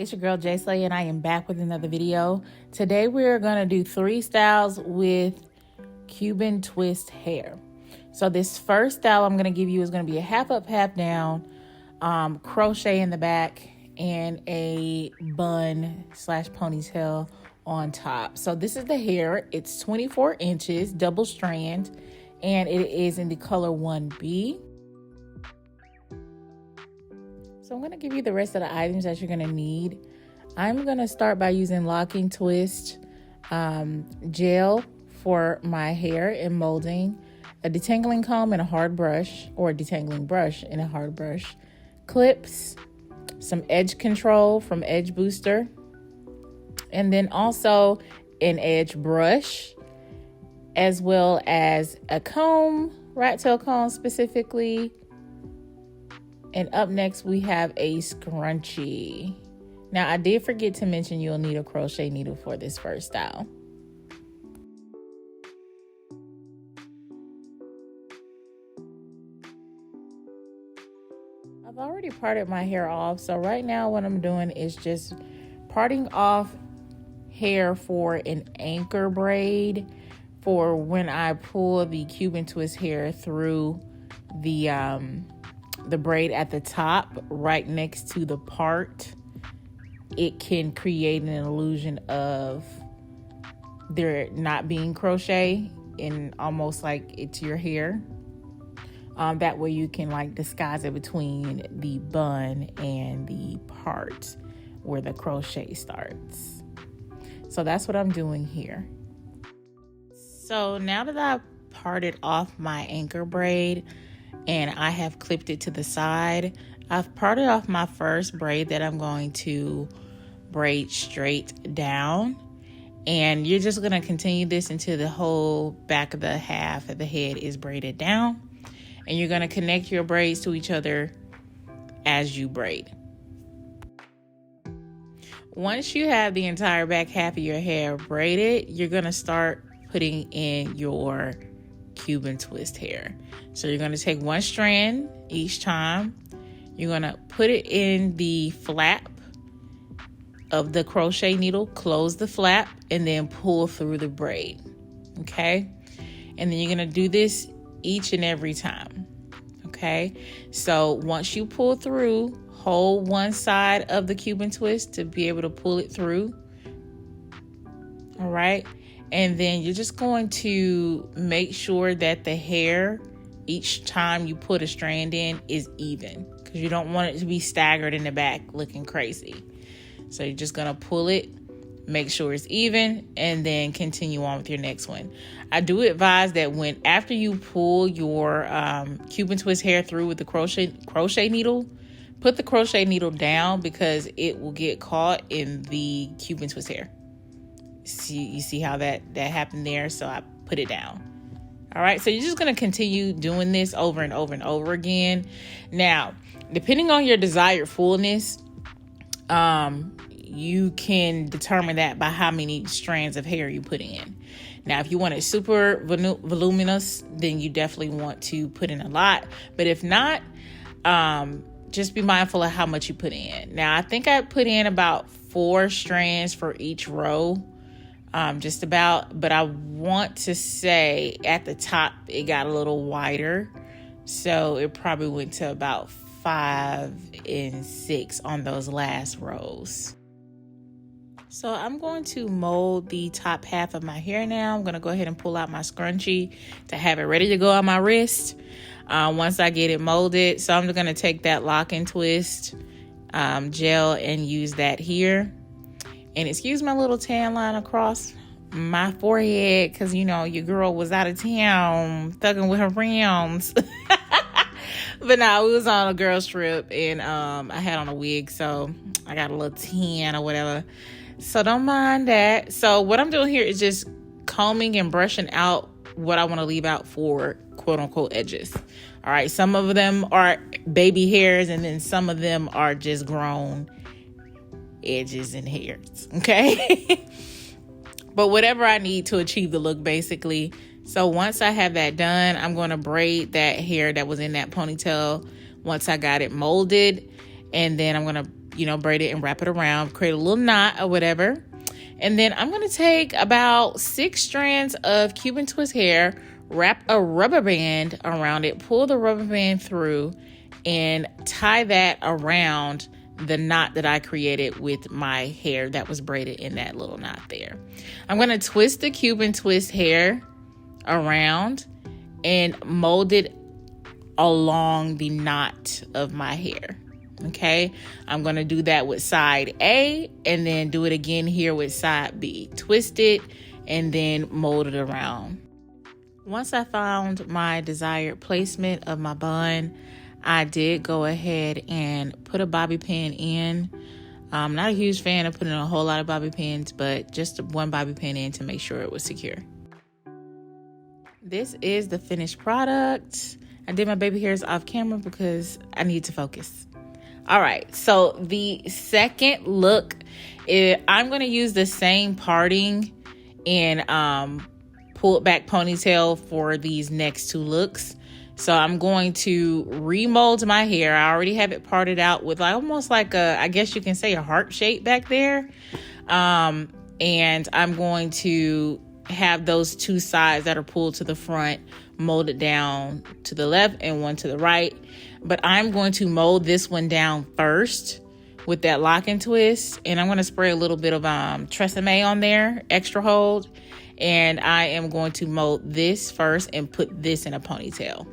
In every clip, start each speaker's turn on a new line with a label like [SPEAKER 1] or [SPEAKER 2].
[SPEAKER 1] it's your girl Jay Slay, and I am back with another video. Today we're gonna do 3 styles with Cuban twist hair. So this first style I'm gonna give you is gonna be a half up, half down, crochet in the back, and a bun / ponytail on top. So this is the hair. It's 24 inches, double strand, and it is in the color 1B. So I'm going to give you the rest of the items that you're going to need. I'm going to start by using locking twist gel for my hair and molding, a detangling comb and a hard brush, or a detangling brush and a hard brush, clips, some edge control from Edge Booster, and then also an edge brush, as well as a comb, rat tail comb specifically. And up next, we have a scrunchie. Now, I did forget to mention you'll need a crochet needle for this first style. I've already parted my hair off, so right now what I'm doing is just parting off hair for an anchor braid for when I pull the Cuban twist hair through the braid at the top right next to the part. It can create an illusion of there not being crochet and almost like it's your hair. That way you can like disguise it between the bun and the part where the crochet starts. So that's what I'm doing here. So now that I've parted off my anchor braid and I have clipped it to the side, I've parted off my first braid that I'm going to braid straight down. And you're just going to continue this until the whole back of the half of the head is braided down. And you're going to connect your braids to each other as you braid. Once you have the entire back half of your hair braided, you're going to start putting in your Cuban twist hair. So you're going to take one strand each time. You're going to put it in the flap of the crochet needle, close the flap, and then pull through the braid. Okay? And then you're going to do this each and every time. Okay? So once you pull through, hold one side of the Cuban twist to be able to pull it through. All right? And then you're just going to make sure that the hair, each time you put a strand in, is even, because you don't want it to be staggered in the back looking crazy. So you're just going to pull it, make sure it's even, and then continue on with your next one. I do advise that after you pull your Cuban twist hair through with the crochet needle, put the crochet needle down because it will get caught in the Cuban twist hair. You see how that happened there? So I put it down. All right, so you're just going to continue doing this over and over and over again. Now, depending on your desired fullness, you can determine that by how many strands of hair you put in. Now, if you want it super voluminous, then you definitely want to put in a lot. But if not, just be mindful of how much you put in. Now, I think I put in about 4 strands for each row. Just about, but I want to say at the top it got a little wider, so it probably went to about 5 and 6 on those last rows. So I'm going to mold the top half of my hair now. I'm going to go ahead and pull out my scrunchie to have it ready to go on my wrist once I get it molded. So I'm going to take that lock and twist gel and use that here. And excuse my little tan line across my forehead, because, you know, your girl was out of town thugging with her friends. But no, we was on a girl's trip, and I had on a wig, so I got a little tan or whatever. So don't mind that. So what I'm doing here is just combing and brushing out what I want to leave out for quote-unquote edges. All right, some of them are baby hairs, and then some of them are just grown edges and hairs, okay? But whatever I need to achieve the look, basically. So once I have that done, I'm going to braid that hair that was in that ponytail once I got it molded, and then I'm going to braid it and wrap it around, create a little knot or whatever. And then I'm going to take about 6 strands of Cuban twist hair, wrap a rubber band around it, pull the rubber band through, and tie that around the knot that I created with my hair that was braided in that little knot there. I'm going to twist the Cuban twist hair around and mold it along the knot of my hair. Okay, I'm going to do that with side A and then do it again here with side B. Twist it and then mold it around. Once I found my desired placement of my bun, I did go ahead and put a bobby pin in. I'm not a huge fan of putting a whole lot of bobby pins, but just one bobby pin in to make sure it was secure. This is the finished product. I did my baby hairs off camera because I need to focus. All right, so the second look, I'm going to use the same parting and pulled back ponytail for these next 2 looks. So I'm going to remold my hair. I already have it parted out with almost like I guess you can say a heart shape back there. And I'm going to have those 2 sides that are pulled to the front molded down to the left and one to the right. But I'm going to mold this one down first with that lock and twist. And I'm going to spray a little bit of Tresemme on there, extra hold. And I am going to mold this first and put this in a ponytail.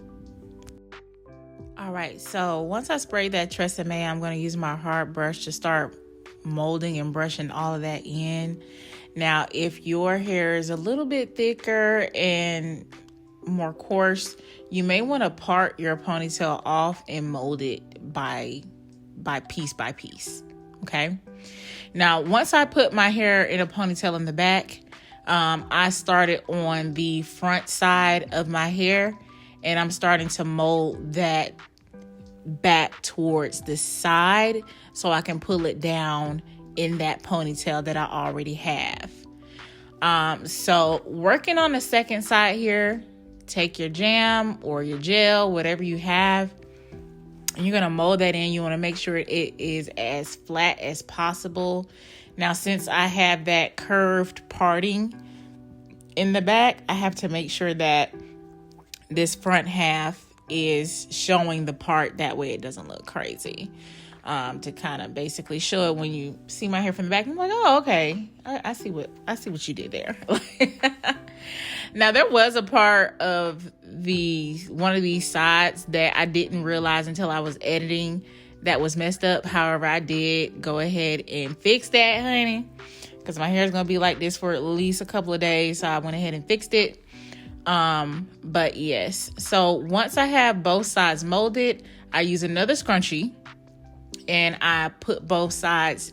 [SPEAKER 1] All right, so once I spray that Tresemme, I'm going to use my hard brush to start molding and brushing all of that in. Now, if your hair is a little bit thicker and more coarse, you may want to part your ponytail off and mold it by piece by piece. Okay. Now, once I put my hair in a ponytail in the back, I started on the front side of my hair and I'm starting to mold that back towards the side so I can pull it down in that ponytail that I already have. So working on the second side here, take your jam or your gel, whatever you have, and you're going to mold that in. You want to make sure it is as flat as possible. Now, since I have that curved parting in the back, I have to make sure that this front half is showing the part, that way it doesn't look crazy. To kind of basically show it when you see my hair from the back. I'm like, oh, okay. I see what you did there. Now, there was a part of one of these sides that I didn't realize until I was editing that was messed up. However, I did go ahead and fix that, honey, because my hair is going to be like this for at least a couple of days. So I went ahead and fixed it. But yes, so once I have both sides molded, I use another scrunchie and I put both sides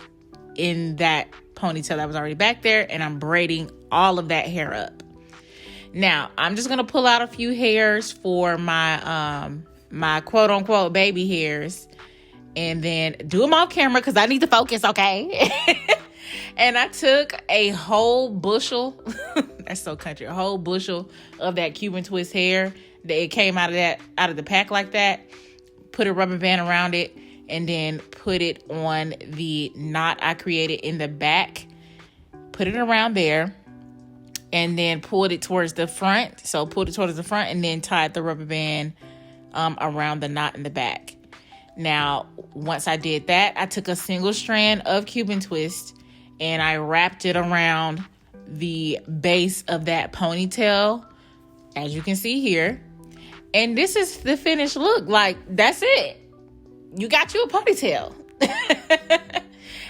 [SPEAKER 1] in that ponytail that was already back there, and I'm braiding all of that hair up. Now, I'm just going to pull out a few hairs for my, my quote unquote baby hairs, and then do them off camera because I need to focus. Okay. And I took a whole bushel, that's so country, a whole bushel of that Cuban twist hair that it came out of the pack like that, put a rubber band around it, and then put it on the knot I created in the back, put it around there, and then pulled it towards the front. So pulled it towards the front and then tied the rubber band around the knot in the back. Now, once I did that, I took a single strand of Cuban twist and I wrapped it around the base of that ponytail, as you can see here. And this is the finished look. Like, that's it. You got you a ponytail.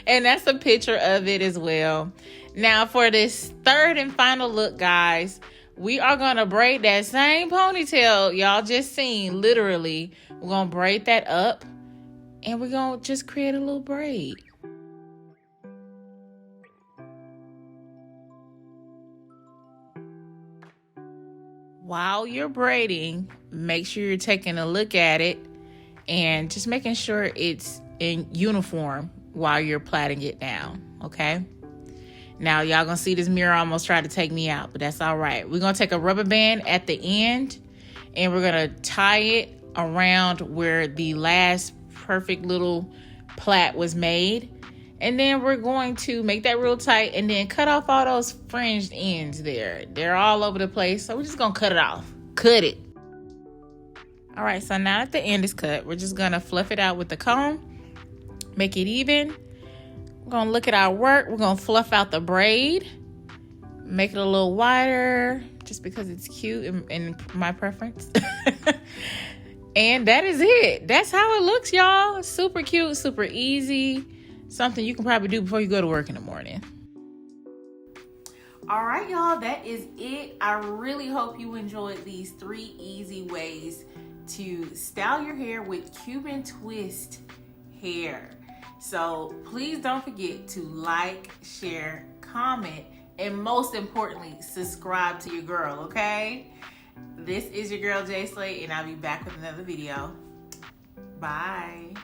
[SPEAKER 1] And that's a picture of it as well. Now, for this third and final look, guys, we are going to braid that same ponytail y'all just seen. Literally, we're going to braid that up and we're going to just create a little braid. While you're braiding, make sure you're taking a look at it and just making sure it's in uniform while you're plaiting it down, okay? Now, y'all gonna see this mirror almost try to take me out, but that's all right. We're gonna take a rubber band at the end and we're gonna tie it around where the last perfect little plait was made. And then we're going to make that real tight and then cut off all those fringed ends there. They're all over the place. So we're just going to cut it off. Cut it. All right, so now that the end is cut, we're just going to fluff it out with the comb. Make it even. We're going to look at our work. We're going to fluff out the braid. Make it a little wider just because it's cute in my preference. And that is it. That's how it looks, y'all. Super cute, super easy. Something you can probably do before you go to work in the morning. All right, y'all, that is it. I really hope you enjoyed these 3 easy ways to style your hair with Cuban twist hair. So please don't forget to like, share, comment, and most importantly, subscribe to your girl, okay? This is your girl, J Slate, and I'll be back with another video. Bye.